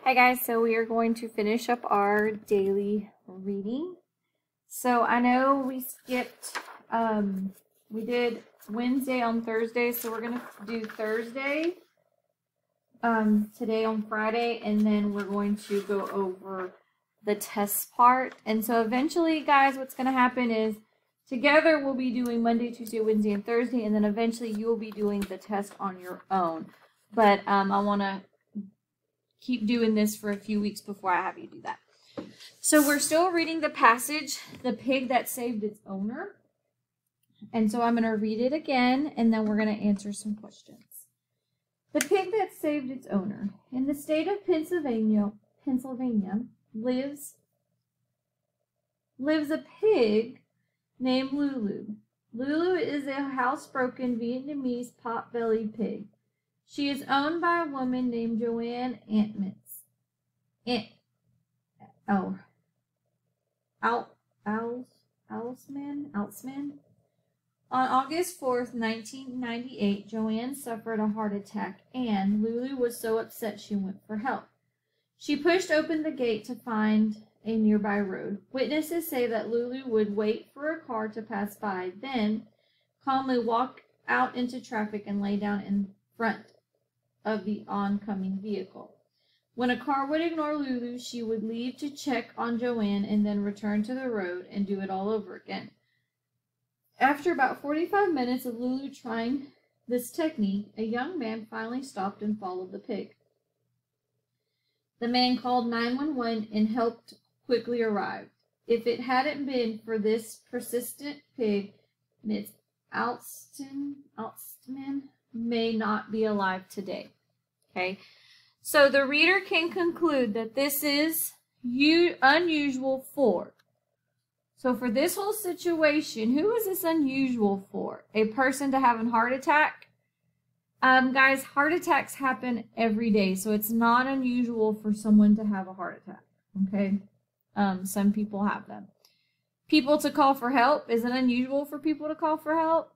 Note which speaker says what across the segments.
Speaker 1: Hi guys, so we are going to finish up our daily reading. So I know we skipped, we did Wednesday on Thursday, so we're going to do Thursday today on Friday, and then we're going to go over the test part. And so eventually, guys, what's going to happen is together we'll be doing Monday, Tuesday, Wednesday, and Thursday, and then eventually you'll be doing the test on your own. But I want to keep doing this for a few weeks before I have you do that. So we're still reading the passage, The Pig That Saved Its Owner. And so I'm going to read it again, and then we're going to answer some questions. The pig that saved its owner. In the state of Pennsylvania lives a pig named Lulu. Lulu is a housebroken Vietnamese pot-bellied pig. She is owned by a woman named Joanne Alsman. On August 4th, 1998, Joanne suffered a heart attack, and Lulu was so upset she went for help. She pushed open the gate to find a nearby road. Witnesses say that Lulu would wait for a car to pass by, then calmly walk out into traffic and lay down in front of the oncoming vehicle. When a car would ignore Lulu, she would leave to check on Joanne and then return to the road and do it all over again. After about 45 minutes of Lulu trying this technique, a young man finally stopped and followed the pig. The man called 911 and help quickly arrived. If it hadn't been for this persistent pig, Miss Alsman may not be alive today. Okay, so the reader can conclude that this is unusual for. So for this whole situation, who is this unusual for? A person to have a heart attack? Guys, heart attacks happen every day, so it's not unusual for someone to have a heart attack, okay? Some people have them. People to call for help. Is it unusual for people to call for help?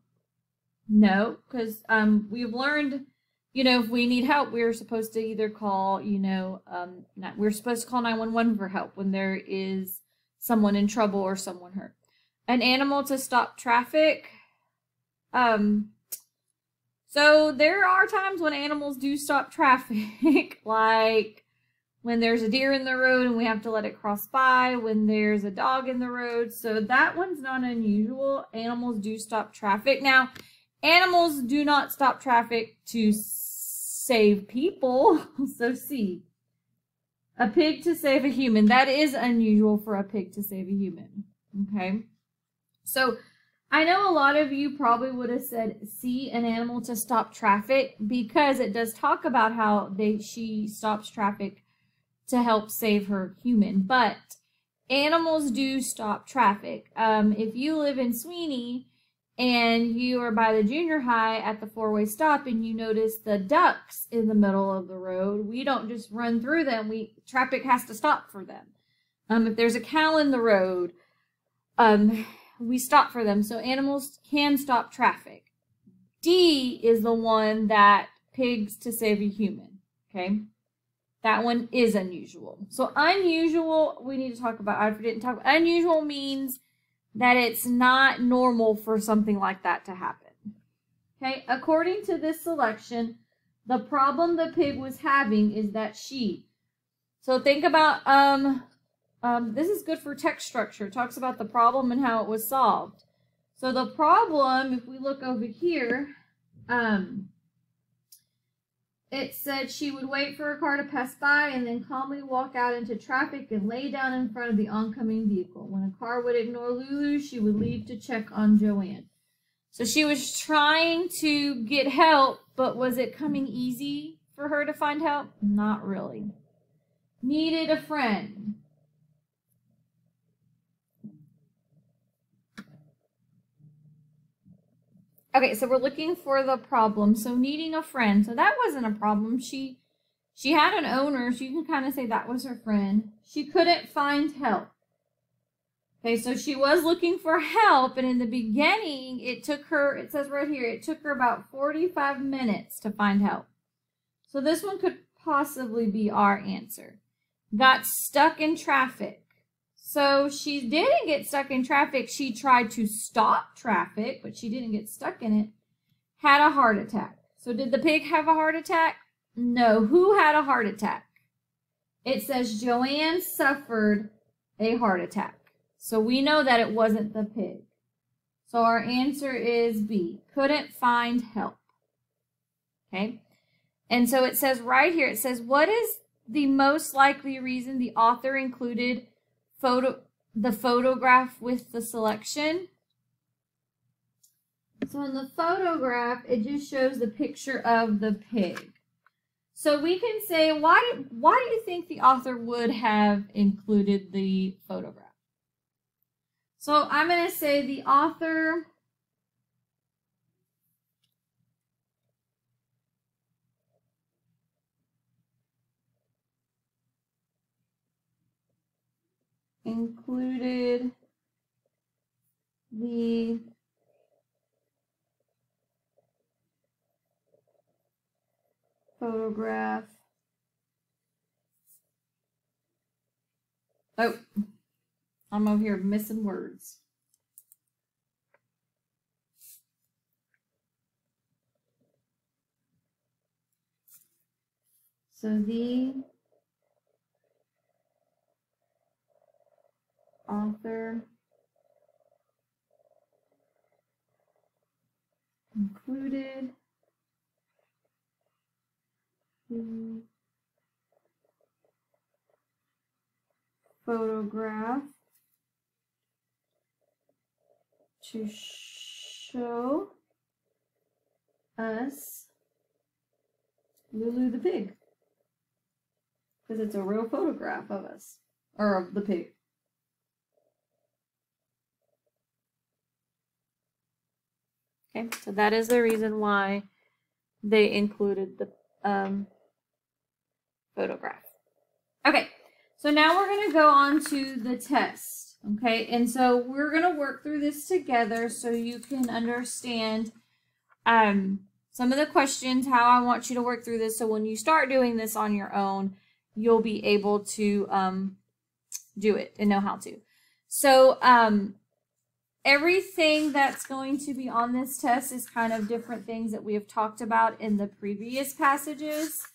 Speaker 1: No, because we've learned, you know, if we need help, we're supposed to either call, we're supposed to call 911 for help when there is someone in trouble or someone hurt. An animal to stop traffic. So there are times when animals do stop traffic, like when there's a deer in the road and we have to let it cross by, when there's a dog in the road. So that one's not unusual. Animals do stop traffic. Now, animals do not stop traffic to save people. So C. A pig to save a human. That is unusual for a pig to save a human. Okay. So I know a lot of you probably would have said C, an animal to stop traffic, because it does talk about how she stops traffic to help save her human. But animals do stop traffic. If you live in Sweeney and you are by the junior high at the four-way stop and you notice the ducks in the middle of the road, we don't just run through them. Traffic has to stop for them. If there's a cow in the road, we stop for them. So animals can stop traffic. D is the one that pigs to save a human. Okay. That one is unusual. So unusual, we need to talk about, I didn't talk about, unusual means that it's not normal for something like that to happen. Okay, according to this selection, the problem the pig was having is that so think about, this is good for text structure. It talks about the problem and how it was solved. So the problem, if we look over here, it said she would wait for a car to pass by and then calmly walk out into traffic and lay down in front of the oncoming vehicle. When a car would ignore Lulu, she would leave to check on Joanne. So she was trying to get help, but was it coming easy for her to find help? Not really. Needed a friend. Okay, so we're looking for the problem. So needing a friend. So that wasn't a problem. She had an owner, so you can kind of say that was her friend. She couldn't find help. Okay, so she was looking for help, and in the beginning, it took her, it says right here, it took her about 45 minutes to find help. So this one could possibly be our answer? Got stuck in traffic. So she didn't get stuck in traffic. She tried to stop traffic, but she didn't get stuck in it. Had a heart attack. So did the pig have a heart attack? No. Who had a heart attack? It says Joanne suffered a heart attack. So we know that it wasn't the pig. So our answer is B. Couldn't find help. Okay. And so it says right here, it says, what is the most likely reason the author included the photograph with the selection? So in the photograph, it just shows the picture of the pig. So we can say, why do you think the author would have included the photograph? So I'm going to say the author included the photograph. Oh, I'm over here missing words. So the author included the photograph to show us Lulu the pig. Because it's a real photograph of us, or of the pig. Okay, so that is the reason why they included the photograph. Okay, so now we're going to go on to the test. Okay, and so we're going to work through this together so you can understand some of the questions, how I want you to work through this. So when you start doing this on your own, you'll be able to do it and know how to. So everything that's going to be on this test is kind of different things that we have talked about in the previous passages.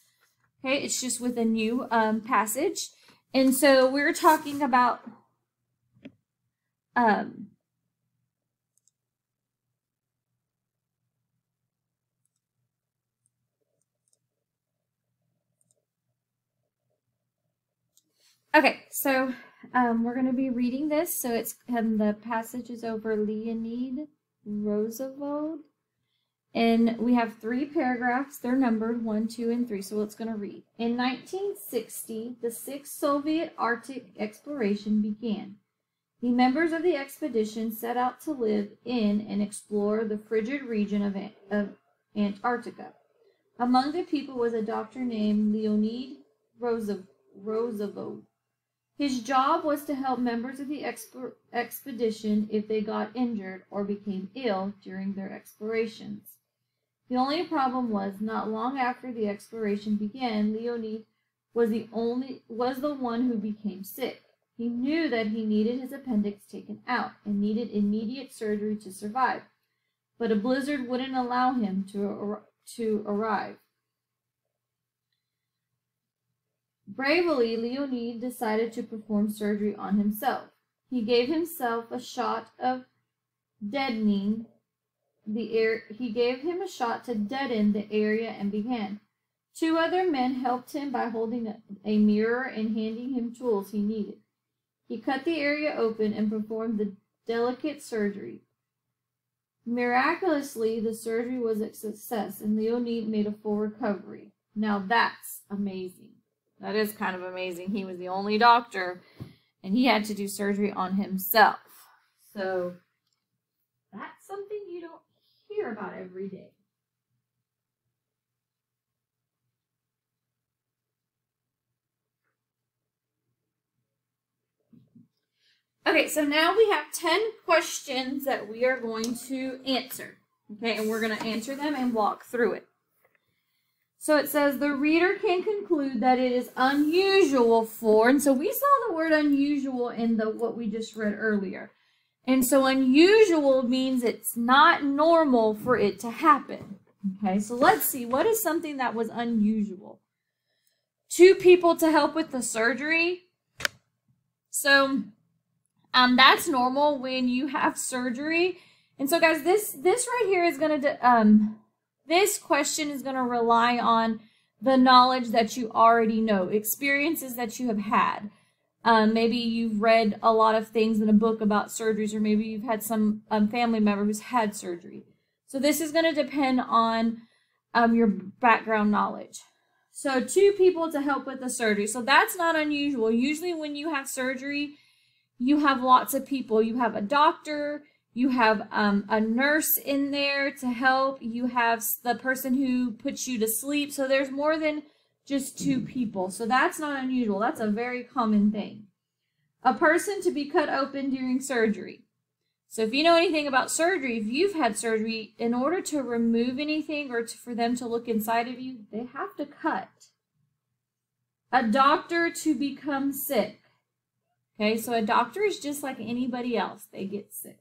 Speaker 1: Okay, it's just with a new passage. And so we're talking about okay, so we're going to be reading this. So it's the passage is over Leonid Roosevelt. And we have 3 paragraphs. They're numbered 1, 2, and 3. So it's going to read. In 1960, the 6th Soviet Arctic exploration began. The members of the expedition set out to live in and explore the frigid region of Antarctica. Among the people was a doctor named Leonid Roosevelt. His job was to help members of the expedition if they got injured or became ill during their explorations. The only problem was, not long after the exploration began, Leonid was the one who became sick. He knew that he needed his appendix taken out and needed immediate surgery to survive, but a blizzard wouldn't allow him to arrive. Bravely, Leonid decided to perform surgery on himself. He gave himself a shot of deadening the air. He gave him a shot to deaden the area and began. 2 other men helped him by holding a mirror and handing him tools he needed. He cut the area open and performed the delicate surgery. Miraculously, the surgery was a success, and Leonid made a full recovery. Now that's amazing. That is kind of amazing. He was the only doctor, and he had to do surgery on himself. So that's something you don't hear about every day. Okay, so now we have 10 questions that we are going to answer. Okay, and we're going to answer them and walk through it. So it says the reader can conclude that it is unusual for, and so we saw the word unusual in what we just read earlier. And so unusual means it's not normal for it to happen. Okay, so let's see, what is something that was unusual? 2 people to help with the surgery. So that's normal when you have surgery. And so guys, this right here is going to, this question is going to rely on the knowledge that you already know, experiences that you have had. Maybe you've read a lot of things in a book about surgeries, or maybe you've had some family member who's had surgery. So this is going to depend on your background knowledge. So 2 people to help with the surgery. So that's not unusual. Usually when you have surgery, you have lots of people. You have a doctor, you have a nurse in there to help, you have the person who puts you to sleep. So there's more than just 2 people. So that's not unusual. That's a very common thing. A person to be cut open during surgery. So if you know anything about surgery, if you've had surgery, in order to remove anything or for them to look inside of you, they have to cut. A doctor to become sick. Okay, so a doctor is just like anybody else. They get sick.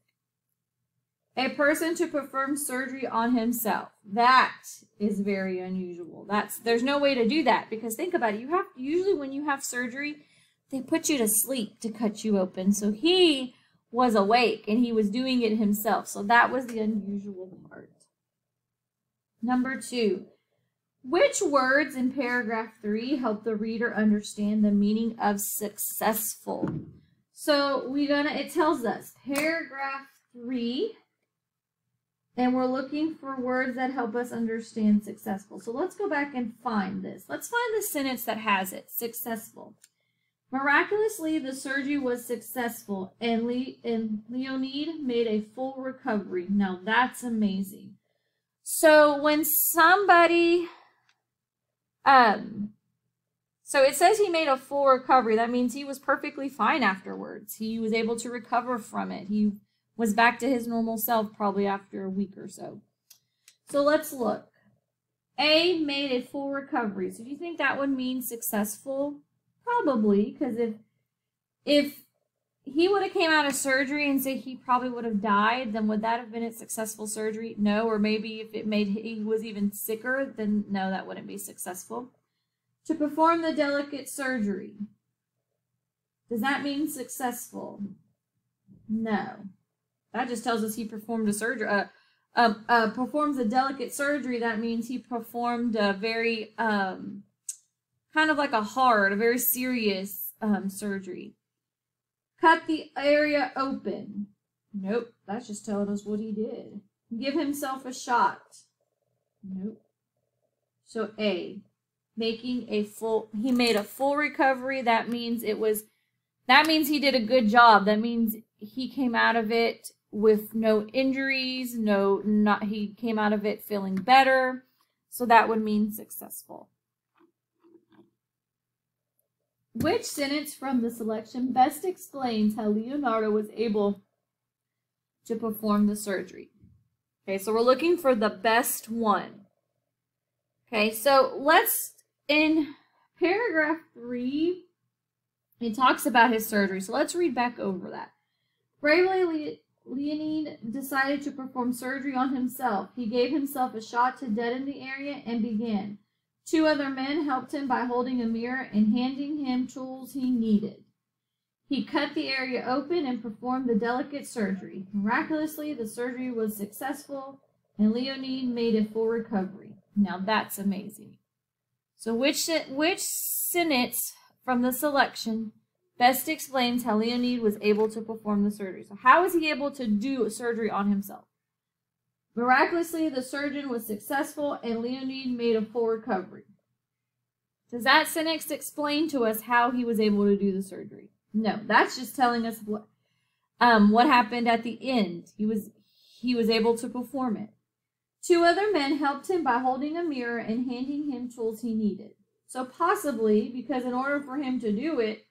Speaker 1: A person to perform surgery on himself. That is very unusual. There's no way to do that, because think about it. Usually when you have surgery, they put you to sleep to cut you open. So he was awake and he was doing it himself. So that was the unusual part. Number 2, which words in paragraph 3 help the reader understand the meaning of successful? So it tells us paragraph 3, and we're looking for words that help us understand successful. So let's go back and find this. Let's find the sentence that has it, successful. Miraculously, the surgery was successful, and Leonid made a full recovery. Now, that's amazing. So when somebody, so it says he made a full recovery. That means he was perfectly fine afterwards. He was able to recover from it. He was back to his normal self probably after a week or so. So let's look. A, made a full recovery. So do you think that would mean successful? Probably, because if he would have came out of surgery and say he probably would have died, then would that have been a successful surgery? No. Or maybe if it made he was even sicker, then no, that wouldn't be successful. To perform the delicate surgery. Does that mean successful? No. That just tells us he performed a surgery. Performs a delicate surgery. That means he performed a very kind of like a very serious surgery. Cut the area open. Nope, that's just telling us what he did. Give himself a shot. Nope. So A, he made a full recovery. That means he did a good job. That means he came out of it with no injuries, he came out of it feeling better. So that would mean successful. Which sentence from the selection best explains how Leonardo was able to perform the surgery? Okay, so we're looking for the best one. Okay, so in paragraph 3, it talks about his surgery. So let's read back over that. Bravely, Leonid decided to perform surgery on himself. He gave himself a shot to deaden the area and began. 2 other men helped him by holding a mirror and handing him tools he needed. He cut the area open and performed the delicate surgery. Miraculously, the surgery was successful, and Leonid made a full recovery. Now that's amazing. So which sentence from the selection best explains how Leonid was able to perform the surgery? So how was he able to do a surgery on himself? Miraculously, the surgeon was successful and Leonid made a full recovery. Does that sentence explain to us how he was able to do the surgery? No, that's just telling us what happened at the end. He was able to perform it. 2 other men helped him by holding a mirror and handing him tools he needed. So possibly, because in order for him to do it,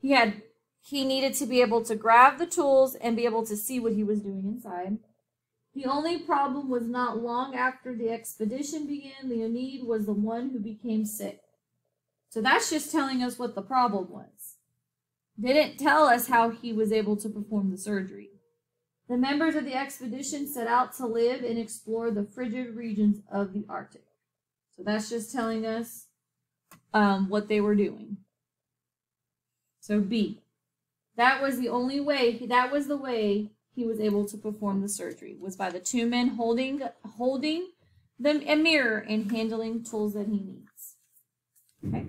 Speaker 1: he needed to be able to grab the tools and be able to see what he was doing inside. The only problem was not long after the expedition began, Leonid was the one who became sick. So that's just telling us what the problem was. Didn't tell us how he was able to perform the surgery. The members of the expedition set out to live and explore the frigid regions of the Arctic. So that's just telling us what they were doing. So B. That was the only way, that was the way he was able to perform the surgery, was by the two men holding a mirror and handling tools that he needs. Okay.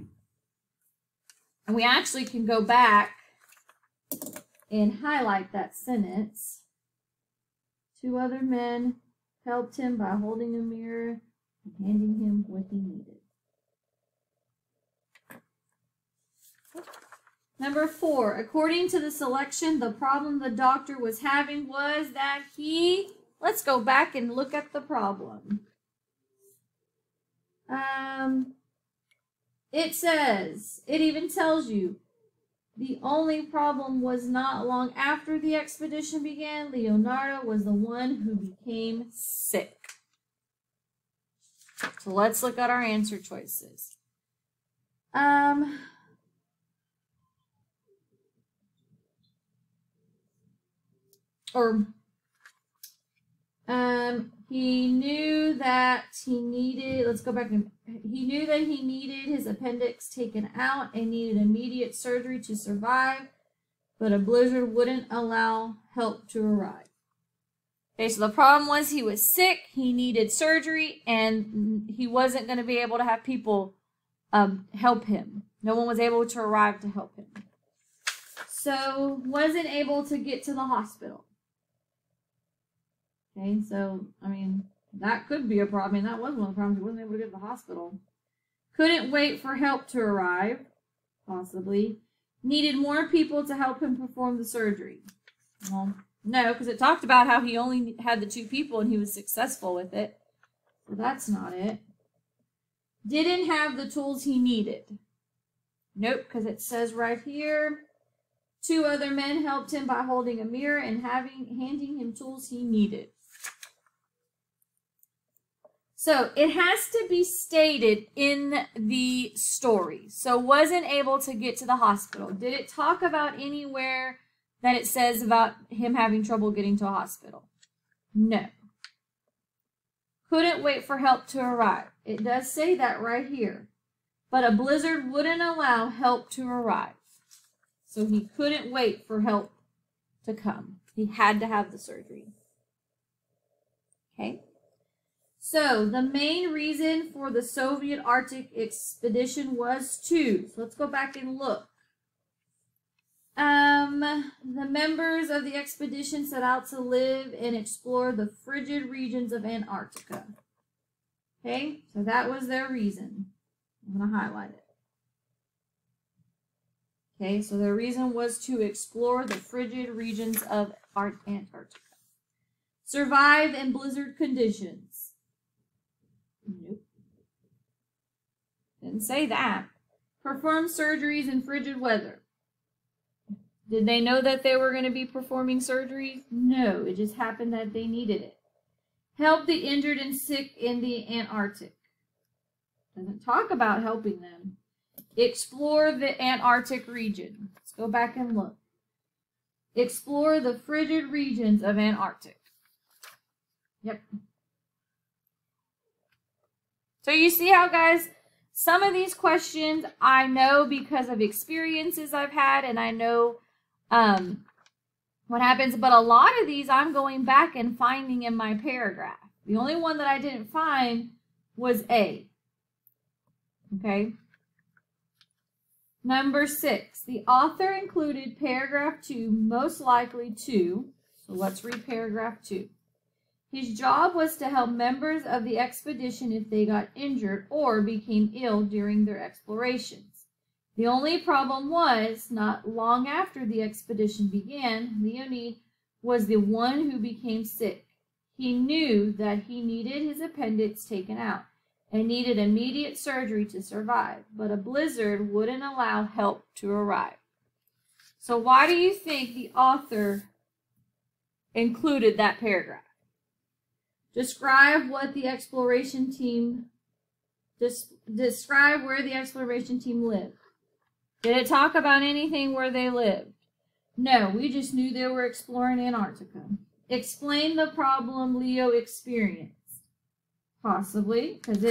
Speaker 1: And we actually can go back and highlight that sentence. Two other men helped him by holding a mirror and handing him what he needed. Number 4, according to the selection, the problem the doctor was having was that let's go back and look at the problem. It says, it even tells you, the only problem was not long after the expedition began. Leonardo was the one who became sick. So let's look at our answer choices. He knew that he needed, let's go back, he knew that he needed his appendix taken out and needed immediate surgery to survive, but a blizzard wouldn't allow help to arrive. Okay, so the problem was he was sick, he needed surgery, and he wasn't going to be able to have people help him. No one was able to arrive to help him. So, wasn't able to get to the hospital. Okay, so, I mean, that could be a problem. I mean, that was one of the problems. He wasn't able to get to the hospital. Couldn't wait for help to arrive, possibly. Needed more people to help him perform the surgery. Well, no, because it talked about how he only had the 2 people and he was successful with it. So that's not it. Didn't have the tools he needed. Nope, because it says right here, 2 other men helped him by holding a mirror and handing him tools he needed. So it has to be stated in the story. So wasn't able to get to the hospital. Did it talk about anywhere that it says about him having trouble getting to a hospital? No. Couldn't wait for help to arrive. It does say that right here. But a blizzard wouldn't allow help to arrive. So he couldn't wait for help to come. He had to have the surgery. Okay. So the main reason for the Soviet Arctic expedition was 2. So let's go back and look. The members of the expedition set out to live and explore the frigid regions of Antarctica. Okay, so that was their reason. I'm going to highlight it. Okay, so their reason was to explore the frigid regions of Antarctica. Survive in blizzard conditions. Nope. Didn't say that. Perform surgeries in frigid weather. Did they know that they were going to be performing surgeries? No, it just happened that they needed it. Help the injured and sick in the Antarctic. Doesn't talk about helping them. Explore the Antarctic region. Let's go back and look. Explore the frigid regions of Antarctic. Yep. So you see how, guys, some of these questions I know because of experiences I've had, and I know what happens, but a lot of these I'm going back and finding in my paragraph. The only one that I didn't find was A. Okay. Number 6, the author included paragraph 2, most likely to, so let's read paragraph 2. His job was to help members of the expedition if they got injured or became ill during their explorations. The only problem was, not long after the expedition began, Leonid was the one who became sick. He knew that he needed his appendix taken out and needed immediate surgery to survive, but a blizzard wouldn't allow help to arrive. So why do you think the author included that paragraph? Describe what the exploration team, describe where the exploration team lived. Did it talk about anything where they lived? No, we just knew they were exploring Antarctica. Explain the problem Leo experienced. Possibly, because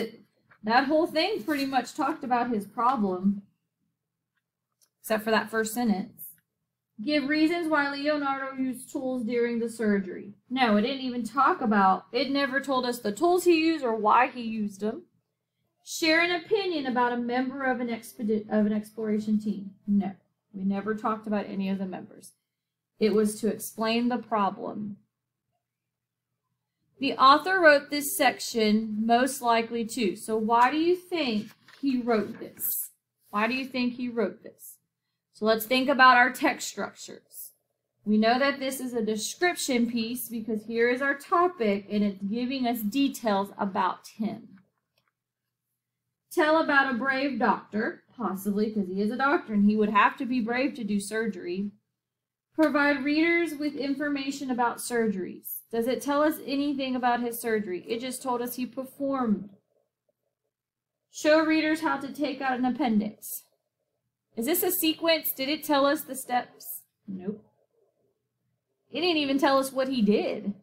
Speaker 1: that whole thing pretty much talked about his problem, except for that first sentence. Give reasons why Leonardo used tools during the surgery. No, it didn't even talk about, it never told us the tools he used or why he used them. Share an opinion about a member of an exploration team. No, we never talked about any of the members. It was to explain the problem. The author wrote this section most likely too. So why do you think he wrote this? Why do you think he wrote this? So let's think about our text structures. We know that this is a description piece because here is our topic and it's giving us details about him. Tell about a brave doctor, possibly because he is a doctor and he would have to be brave to do surgery. Provide readers with information about surgeries. Does it tell us anything about his surgery? It just told us he performed. Show readers how to take out an appendix. Is this a sequence? Did it tell us the steps? Nope. It didn't even tell us what he did.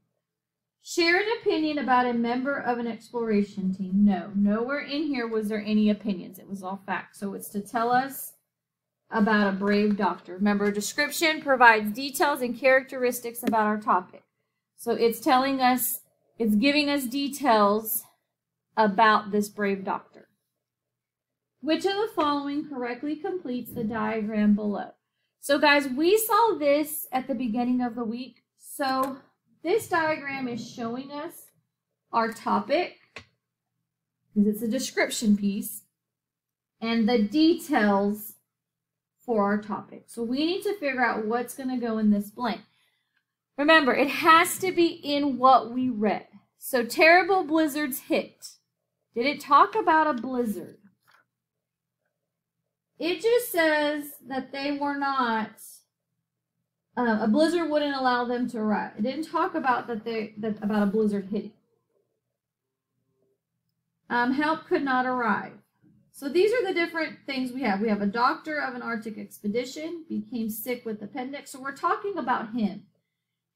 Speaker 1: Share an opinion about a member of an exploration team. No, nowhere in here was there any opinions. It was all facts. So it's to tell us about a brave doctor. Remember, description provides details and characteristics about our topic. So it's telling us, it's giving us details about this brave doctor. Which of the following correctly completes the diagram below? So guys, we saw this at the beginning of the week. So this diagram is showing us our topic, because it's a description piece, and the details for our topic. So we need to figure out what's going to go in this blank. Remember, it has to be in what we read. So terrible blizzards hit. Did it talk about a blizzard? It just says that they were not, a blizzard wouldn't allow them to arrive. It didn't talk about about a blizzard hitting. Help could not arrive. So these are the different things we have. We have a doctor of an Arctic expedition, became sick with appendix. So we're talking about him.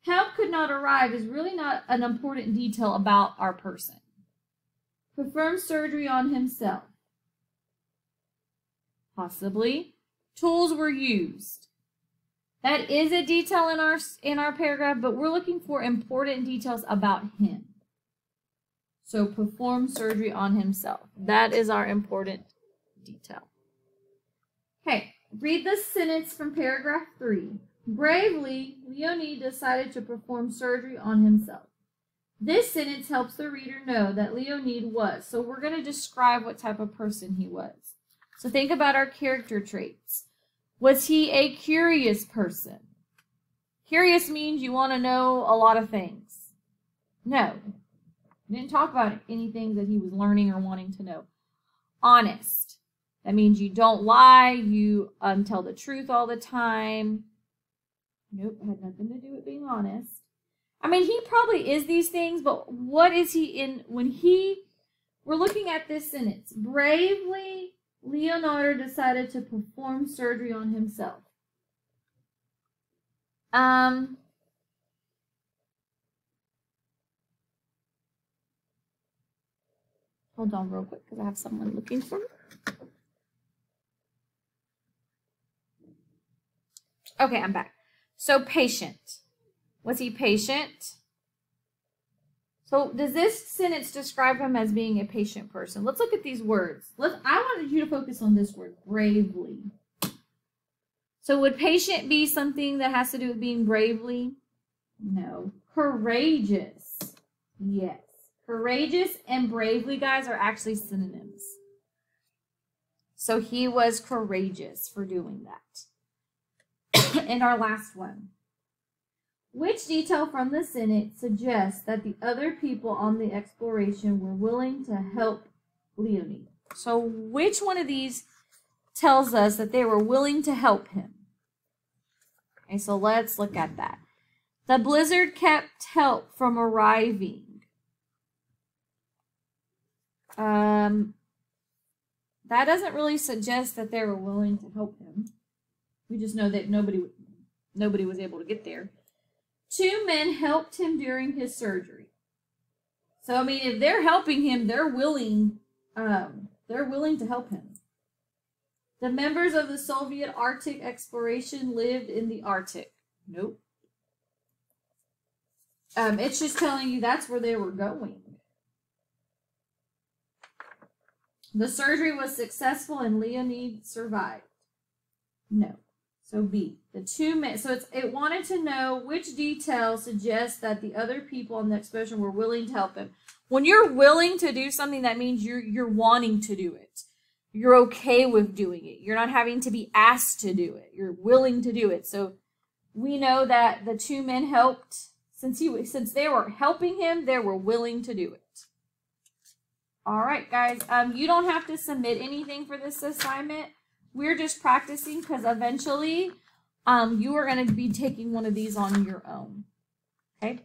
Speaker 1: Help could not arrive is really not an important detail about our person. Perform surgery on himself. Possibly. Tools were used. That is a detail in our paragraph, but we're looking for important details about him. So perform surgery on himself. That is our important detail. Okay, read the sentence from paragraph 3. Bravely, Leonid decided to perform surgery on himself. This sentence helps the reader know that Leonid was. So we're going to describe what type of person he was. So think about our character traits. Was he a curious person? Curious means you want to know a lot of things. No. We didn't talk about anything that he was learning or wanting to know. Honest. That means you don't lie. You tell the truth all the time. Nope, it had nothing to do with being honest. I mean, he probably is these things, but what is he in when we're looking at this sentence. Bravely, Leonardo decided to perform surgery on himself. Hold on real quick because I have someone looking for me. Okay, I'm back. So patient. Was he patient? So does this sentence describe him as being a patient person? Let's look at these words. I wanted you to focus on this word, bravely. So would patient be something that has to do with being bravely? No. Courageous. Yes. Courageous and bravely, guys, are actually synonyms. So he was courageous for doing that. And our last one. Which detail from the sentence suggests that the other people on the exploration were willing to help Leonid? So which one of these tells us that they were willing to help him? Okay, so let's look at that. The blizzard kept help from arriving. That doesn't really suggest that they were willing to help him. We just know that nobody was able to get there. 2 men helped him during his surgery. So, I mean, if they're helping him, they're willing to help him. The members of the Soviet Arctic exploration lived in the Arctic. Nope. It's just telling you that's where they were going. The surgery was successful and Leonid survived. No. So B. The 2 men. So it wanted to know which details suggest that the other people on the expedition were willing to help him. When you're willing to do something, that means you're wanting to do it. You're okay with doing it. You're not having to be asked to do it. You're willing to do it. So we know that the 2 men helped. Since they were helping him, they were willing to do it. All right, guys. You don't have to submit anything for this assignment. We're just practicing because eventually you are going to be taking one of these on your own. Okay?